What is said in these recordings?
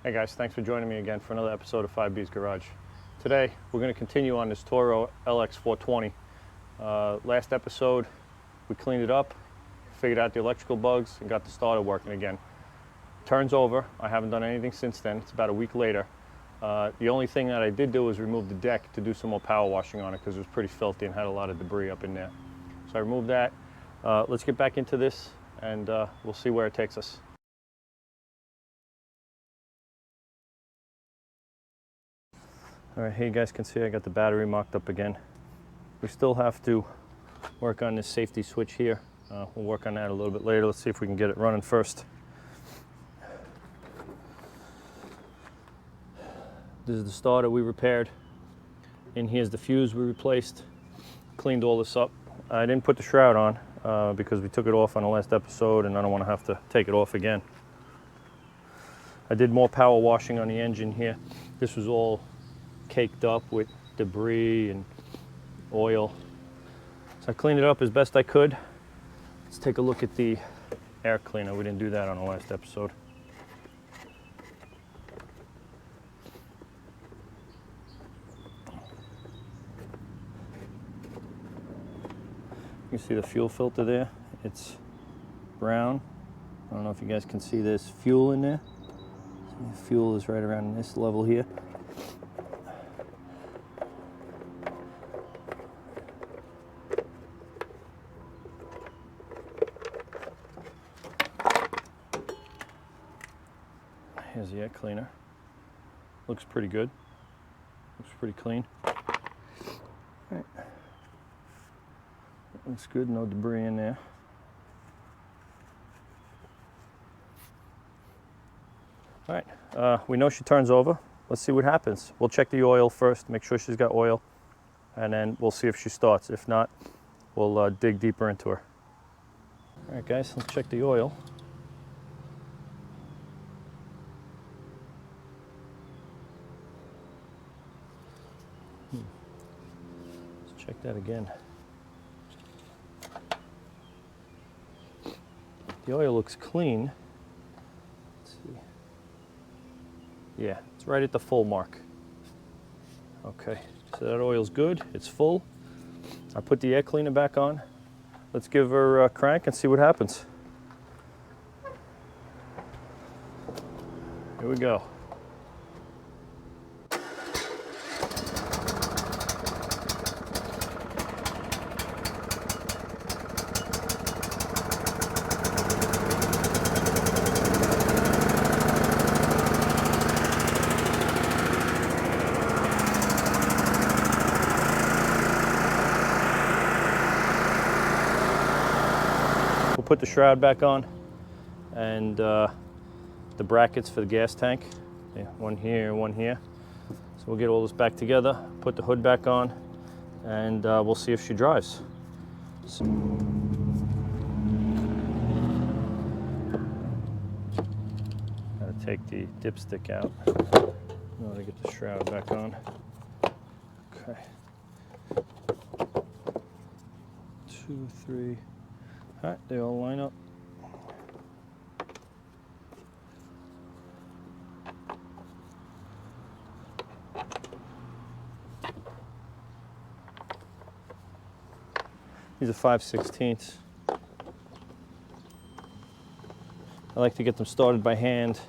Hey guys, thanks for joining me again for another episode of 5B's Garage. Today, we're going to continue on this Toro LX420. Last episode, we cleaned it up, figured out the electrical bugs, and got the starter working again. Turns over. I haven't done anything since then. It's about a week later. The only thing that I did do was remove the deck to do some more power washing on it because it was pretty filthy and had a lot of debris up in there. So I removed that. Let's get back into this and we'll see where it takes us. All right, here you guys can see I got the battery mocked up again. We still have to work on this safety switch here. We'll work on that a little bit later. Let's see if we can get it running first. This is the starter we repaired. And here's the fuse we replaced. Cleaned all this up. I didn't put the shroud on because we took it off on the last episode and I don't want to have to take it off again. I did more power washing on the engine here. This was all caked up with debris and oil. So I cleaned it up as best I could. Let's take a look at the air cleaner. We didn't do that on the last episode. You can see the fuel filter there. It's brown. I don't know if you guys can see there's fuel in there. The fuel is right around this level here. Here's the air cleaner. Looks pretty good. Looks pretty clean. All right. Looks good, no debris in there. All right, we know she turns over. Let's see what happens. We'll check the oil first, make sure she's got oil, and then we'll see if she starts. If not, we'll dig deeper into her. All right, guys, let's check the oil. Let's check that again. The oil looks clean. Let's see. Yeah, it's right at the full mark. Okay, so that oil's good. It's full. I put the air cleaner back on. Let's give her a crank and see what happens. Here we go. We'll put the shroud back on and the brackets for the gas tank. Yeah, one here and one here. So we'll get all this back together, put the hood back on, and we'll see if she drives. So, gotta take the dipstick out in order to get the shroud back on. Okay. 2, 3. All right, they all line up. These are 5/16. I like to get them started by hand,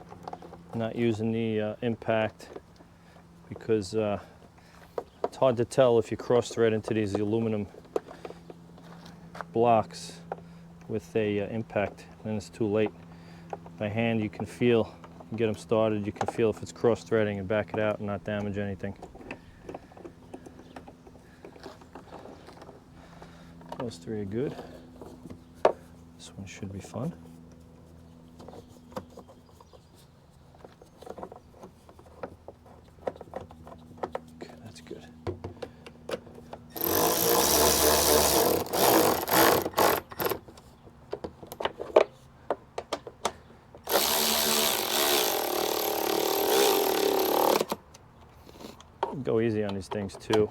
not using the impact, because it's hard to tell if you cross thread into these aluminum blocks with a impact, and it's too late. By hand you can feel, you can get them started, you can feel if it's cross threading and back it out and not damage anything. Those three are good. This one should be fun. Okay, that's good. Go easy on these things too.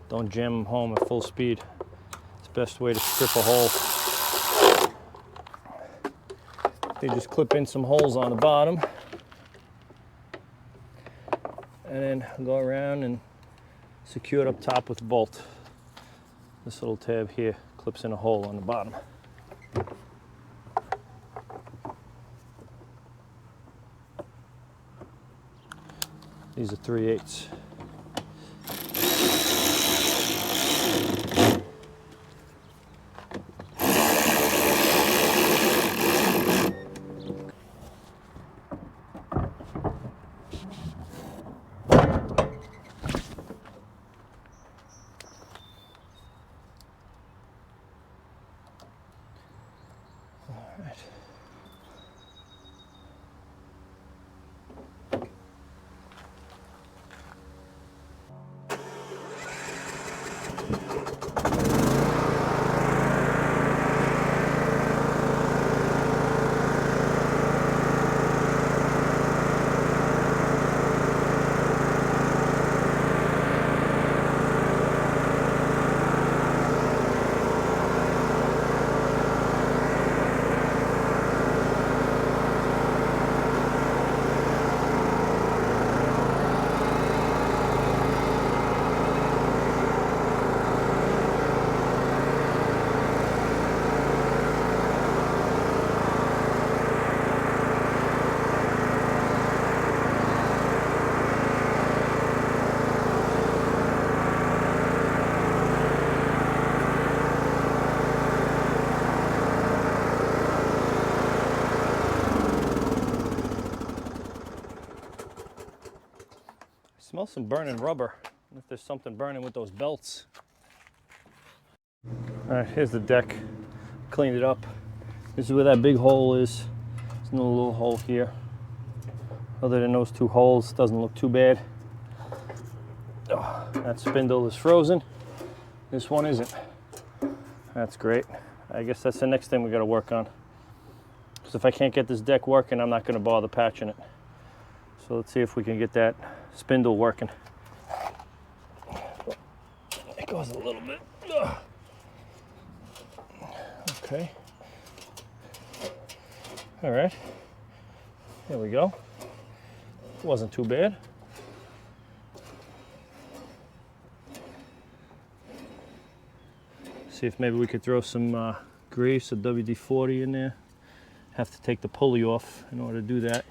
Don't jam them home at full speed. It's the best way to strip a hole. You just clip in some holes on the bottom and then go around and secure it up top with a bolt. This little tab here clips in a hole on the bottom. These are 3/8. Smell some burning rubber. If there's something burning with those belts. All right, here's the deck. Cleaned it up. This is where that big hole is. There's another little hole here. Other than those two holes, doesn't look too bad. Oh, that spindle is frozen. This one isn't. That's great. I guess that's the next thing we got to work on. Because if I can't get this deck working, I'm not going to bother patching it. So let's see if we can get that spindle working. It goes a little bit. Ugh. Okay. All right. There we go. Wasn't too bad. See if maybe we could throw some grease or WD-40 in there. Have to take the pulley off in order to do that.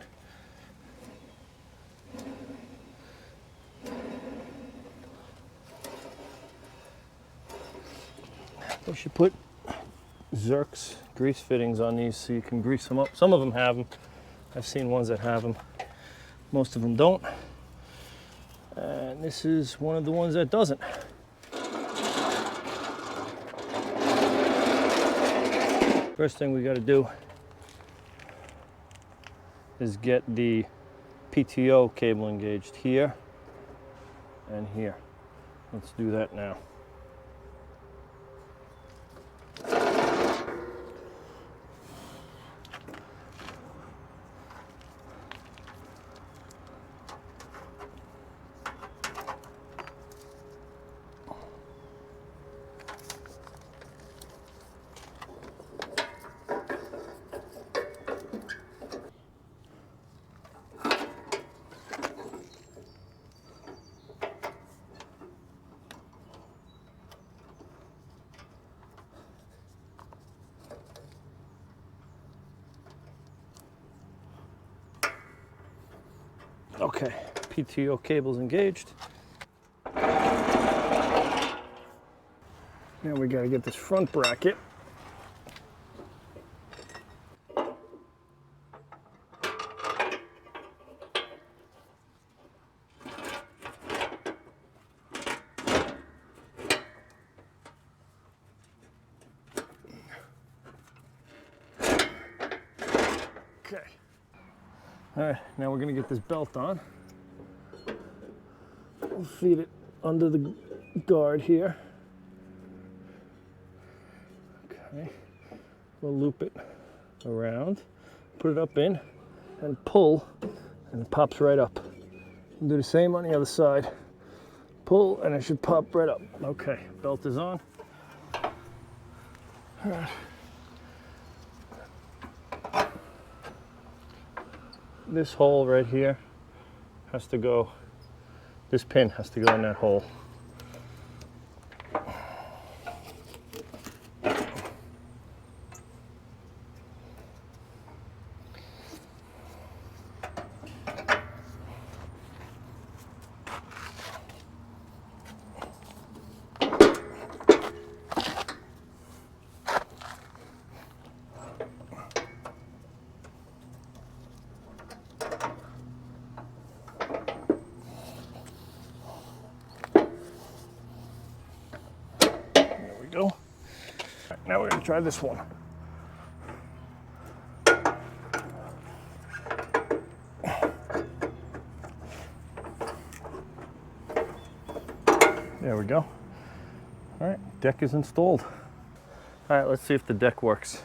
We should put Zerk's grease fittings on these so you can grease them up. Some of them have them. I've seen ones that have them. Most of them don't. And this is one of the ones that doesn't. First thing we got to do is get the PTO cable engaged here and here. Let's do that now. Okay, PTO cable's engaged. Now we gotta get this front bracket. Okay. All right, now we're gonna get this belt on. We'll feed it under the guard here. Okay, we'll loop it around, put it up in, and pull, and it pops right up. We'll do the same on the other side. Pull, and it should pop right up. Okay, belt is on. All right. this hole right here has to go, this pin has to go in that hole. Go. All right, now we're going to try this one. There we go. All right, deck is installed. All right, let's see if the deck works.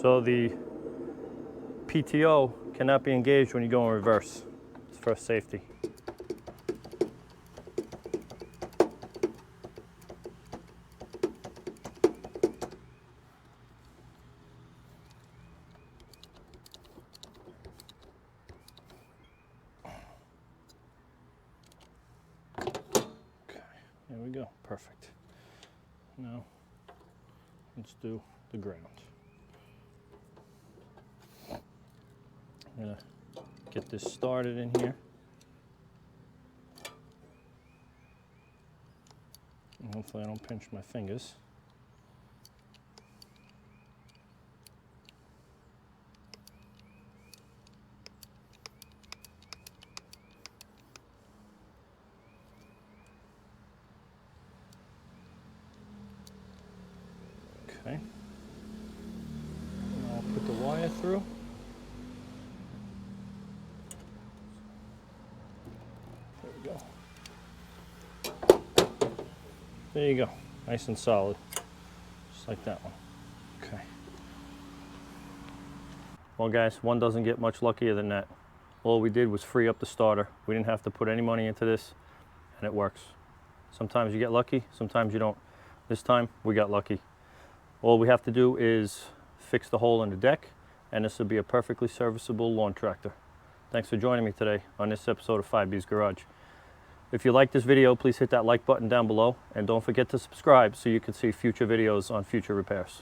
So the PTO cannot be engaged when you go in reverse. It's for safety. Okay, there we go, perfect. Now, let's do the ground. I'm gonna get this started in here. And hopefully I don't pinch my fingers. Okay. And I'll put the wire through. There you go, nice and solid, just like that one. Okay. Well guys, one doesn't get much luckier than that. All we did was free up the starter. We didn't have to put any money into this, and it works. Sometimes you get lucky, sometimes you don't. This time, we got lucky. All we have to do is fix the hole in the deck, and this will be a perfectly serviceable lawn tractor. Thanks for joining me today on this episode of 5B's Garage. If you like this video, please hit that like button down below, and don't forget to subscribe so you can see future videos on future repairs.